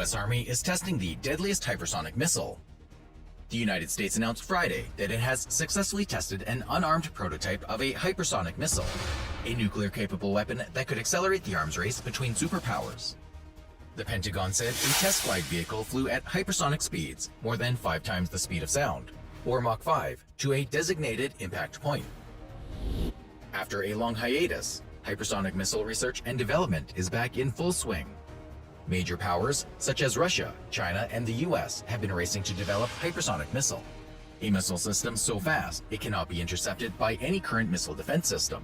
U.S. Army is testing the deadliest hypersonic missile. The United States announced Friday that it has successfully tested an unarmed prototype of a hypersonic missile, a nuclear-capable weapon that could accelerate the arms race between superpowers. The Pentagon said a test flight vehicle flew at hypersonic speeds, more than 5 times the speed of sound, or Mach 5, to a designated impact point. After a long hiatus, hypersonic missile research and development is back in full swing. Major powers, such as Russia, China, and the US, have been racing to develop hypersonic missile, a missile system so fast it cannot be intercepted by any current missile defense system.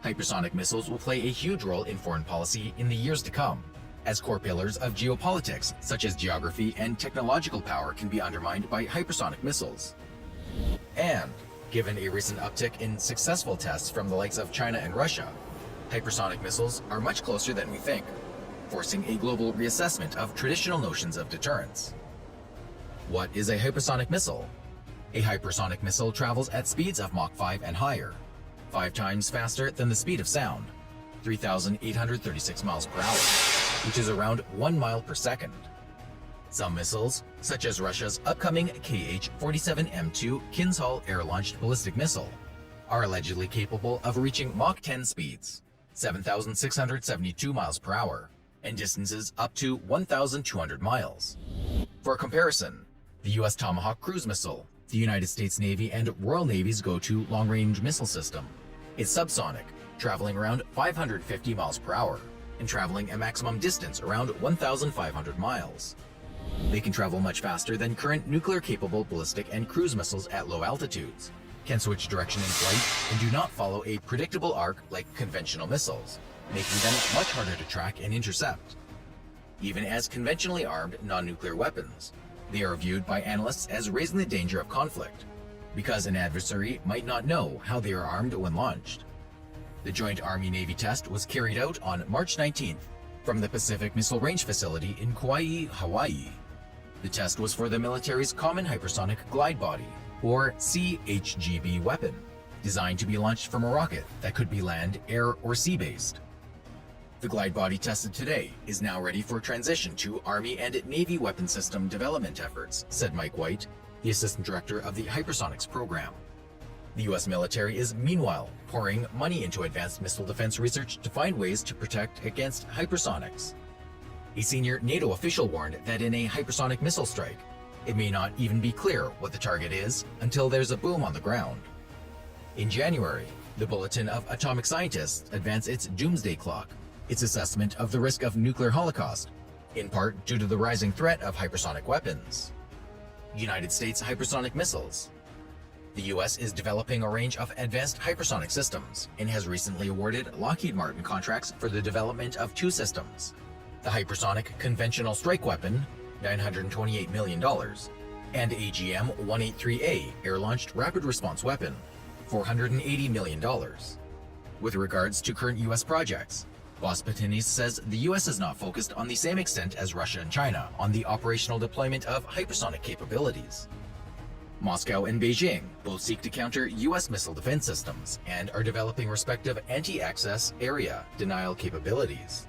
Hypersonic missiles will play a huge role in foreign policy in the years to come, as core pillars of geopolitics, such as geography and technological power, can be undermined by hypersonic missiles. And, given a recent uptick in successful tests from the likes of China and Russia, hypersonic missiles are much closer than we think, forcing a global reassessment of traditional notions of deterrence. What is a hypersonic missile? A hypersonic missile travels at speeds of Mach 5 and higher, 5 times faster than the speed of sound, 3,836 miles per hour, which is around 1 mile per second. Some missiles, such as Russia's upcoming Kh-47M2 Kinzhal air-launched ballistic missile, are allegedly capable of reaching Mach 10 speeds, 7,672 miles per hour, and distances up to 1,200 miles. For comparison, the U.S. Tomahawk cruise missile, the United States Navy and Royal Navy's go-to long-range missile system, is subsonic, traveling around 550 miles per hour, and traveling a maximum distance around 1,500 miles. They can travel much faster than current nuclear-capable ballistic and cruise missiles at low altitudes, can switch direction in flight, and do not follow a predictable arc like conventional missiles, making them much harder to track and intercept. Even as conventionally armed non-nuclear weapons, they are viewed by analysts as raising the danger of conflict, because an adversary might not know how they are armed when launched. The Joint Army-Navy test was carried out on March 19th from the Pacific Missile Range Facility in Kauai, Hawaii. The test was for the military's Common Hypersonic Glide Body, or CHGB weapon, designed to be launched from a rocket that could be land, air, or sea-based. The glide body tested today is now ready for transition to Army and Navy weapon system development efforts, said Mike White, the Assistant Director of the Hypersonics Program. The U.S. military is meanwhile pouring money into advanced missile defense research to find ways to protect against hypersonics. A senior NATO official warned that in a hypersonic missile strike, it may not even be clear what the target is until there's a boom on the ground. In January, the Bulletin of Atomic Scientists advanced its doomsday clock, its assessment of the risk of nuclear holocaust, in part due to the rising threat of hypersonic weapons. United States hypersonic missiles. The U.S. is developing a range of advanced hypersonic systems and has recently awarded Lockheed Martin contracts for the development of 2 systems: the Hypersonic Conventional Strike Weapon, $928 million, and AGM-183A Air-Launched Rapid Response Weapon, $480 million. With regards to current U.S. projects, Boss Patinis says the U.S. is not focused on the same extent as Russia and China on the operational deployment of hypersonic capabilities. Moscow and Beijing both seek to counter U.S. missile defense systems and are developing respective anti-access area denial capabilities.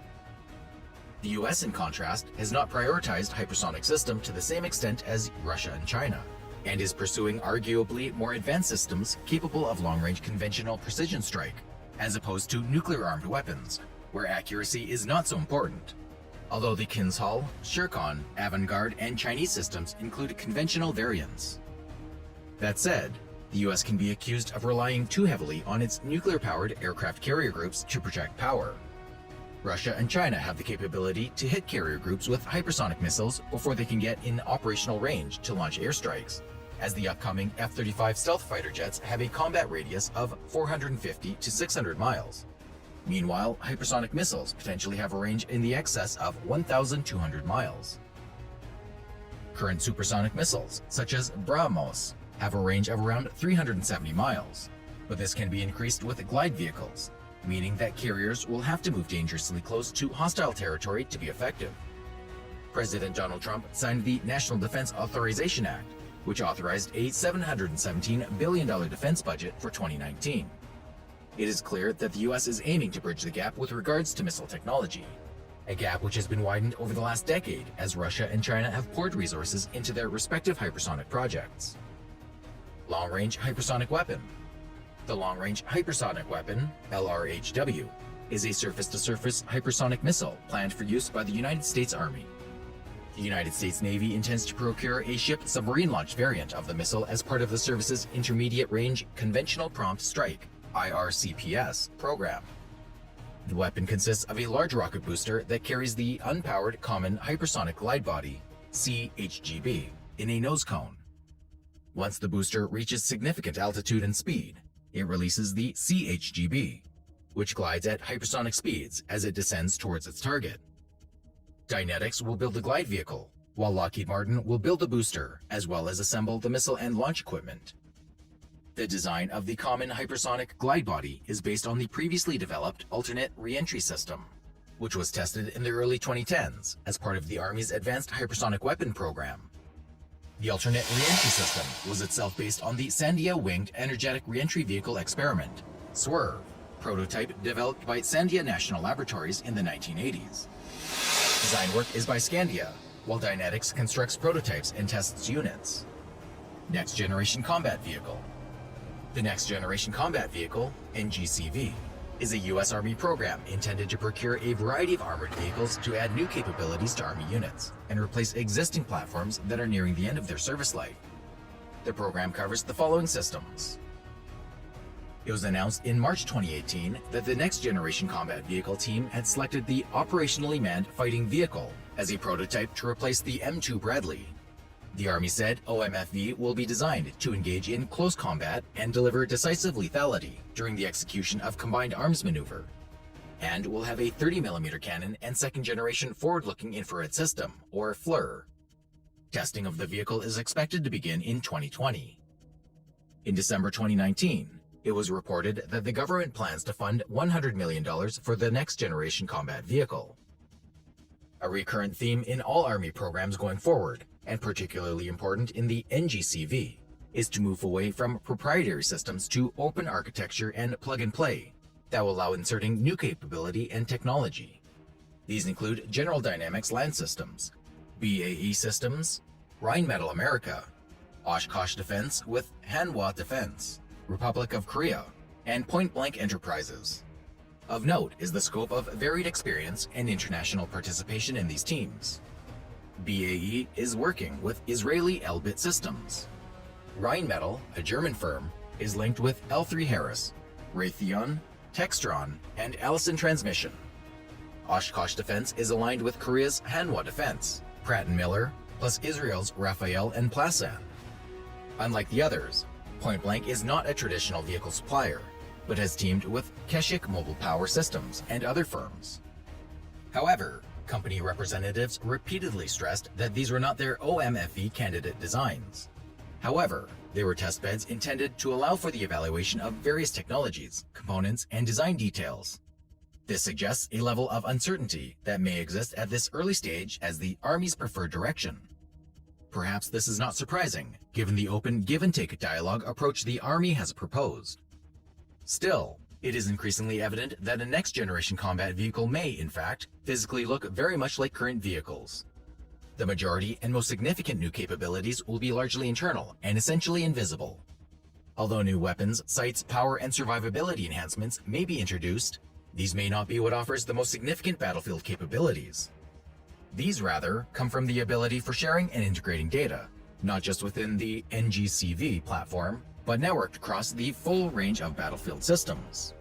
The U.S., in contrast, has not prioritized hypersonic system to the same extent as Russia and China, and is pursuing arguably more advanced systems capable of long-range conventional precision strike, as opposed to nuclear-armed weapons, where accuracy is not so important. Although the Kinzhal, Shirkan, Avangard, and Chinese systems include conventional variants. That said, the U.S. can be accused of relying too heavily on its nuclear-powered aircraft carrier groups to project power. Russia and China have the capability to hit carrier groups with hypersonic missiles before they can get in operational range to launch airstrikes, as the upcoming F-35 stealth fighter jets have a combat radius of 450 to 600 miles. Meanwhile, hypersonic missiles potentially have a range in the excess of 1,200 miles. Current supersonic missiles, such as BrahMos, have a range of around 370 miles, but this can be increased with glide vehicles, meaning that carriers will have to move dangerously close to hostile territory to be effective. President Donald Trump signed the National Defense Authorization Act, which authorized a $717 billion defense budget for 2019. It is clear that the U.S. is aiming to bridge the gap with regards to missile technology, a gap which has been widened over the last decade as Russia and China have poured resources into their respective hypersonic projects. Long-Range Hypersonic Weapon. The Long-Range Hypersonic Weapon, LRHW, is a surface-to-surface hypersonic missile planned for use by the United States Army. The United States Navy intends to procure a shipped submarine-launched variant of the missile as part of the service's Intermediate Range Conventional Prompt Strike, IRCPS, program. The weapon consists of a large rocket booster that carries the Unpowered Common Hypersonic Glide Body, CHGB, in a nose cone. Once the booster reaches significant altitude and speed, it releases the CHGB, which glides at hypersonic speeds as it descends towards its target. Dynetics will build the glide vehicle, while Lockheed Martin will build the booster, as well as assemble the missile and launch equipment. The design of the Common Hypersonic Glide Body is based on the previously developed Alternate Reentry System, which was tested in the early 2010s as part of the Army's Advanced Hypersonic Weapon program. The Alternate Reentry System was itself based on the Sandia Winged Energetic Reentry Vehicle Experiment, SWERV, prototype developed by Sandia National Laboratories in the 1980s. Design work is by Scandia, while Dynetics constructs prototypes and tests units. Next Generation Combat Vehicle. The Next Generation Combat Vehicle, NGCV, is a U.S. Army program intended to procure a variety of armored vehicles to add new capabilities to Army units and replace existing platforms that are nearing the end of their service life. The program covers the following systems. It was announced in March 2018 that the Next Generation Combat Vehicle team had selected the Operationally Manned Fighting Vehicle as a prototype to replace the M2 Bradley. The Army said OMFV will be designed to engage in close combat and deliver decisive lethality during the execution of Combined Arms Maneuver, and will have a 30mm cannon and second-generation forward-looking infrared system, or FLIR. Testing of the vehicle is expected to begin in 2020. In December 2019, it was reported that the government plans to fund $100 million for the Next Generation Combat Vehicle. A recurrent theme in all Army programs going forward, and particularly important in the NGCV, is to move away from proprietary systems to open architecture and plug-and-play that will allow inserting new capability and technology. These include General Dynamics Land Systems, BAE Systems, Rheinmetall America, Oshkosh Defense with Hanwha Defense, Republic of Korea, and Point Blank Enterprises. Of note is the scope of varied experience and international participation in these teams. BAE is working with Israeli Elbit Systems. Rheinmetall, a German firm, is linked with L3 Harris, Raytheon, Textron, and Allison Transmission. Oshkosh Defense is aligned with Korea's Hanwha Defense, Pratt & Miller, plus Israel's Rafael and Plasan. Unlike the others, Point Blank is not a traditional vehicle supplier, but has teamed with Keshik Mobile Power Systems and other firms. However, company representatives repeatedly stressed that these were not their OMFV candidate designs. However, they were testbeds intended to allow for the evaluation of various technologies, components, and design details. This suggests a level of uncertainty that may exist at this early stage as the Army's preferred direction. Perhaps this is not surprising, given the open give-and-take dialogue approach the Army has proposed. Still, it is increasingly evident that a next-generation combat vehicle may, in fact, physically look very much like current vehicles. The majority and most significant new capabilities will be largely internal and essentially invisible. Although new weapons, sights, power, and survivability enhancements may be introduced, these may not be what offers the most significant battlefield capabilities. These rather come from the ability for sharing and integrating data, not just within the NGCV platform, but networked across the full range of battlefield systems.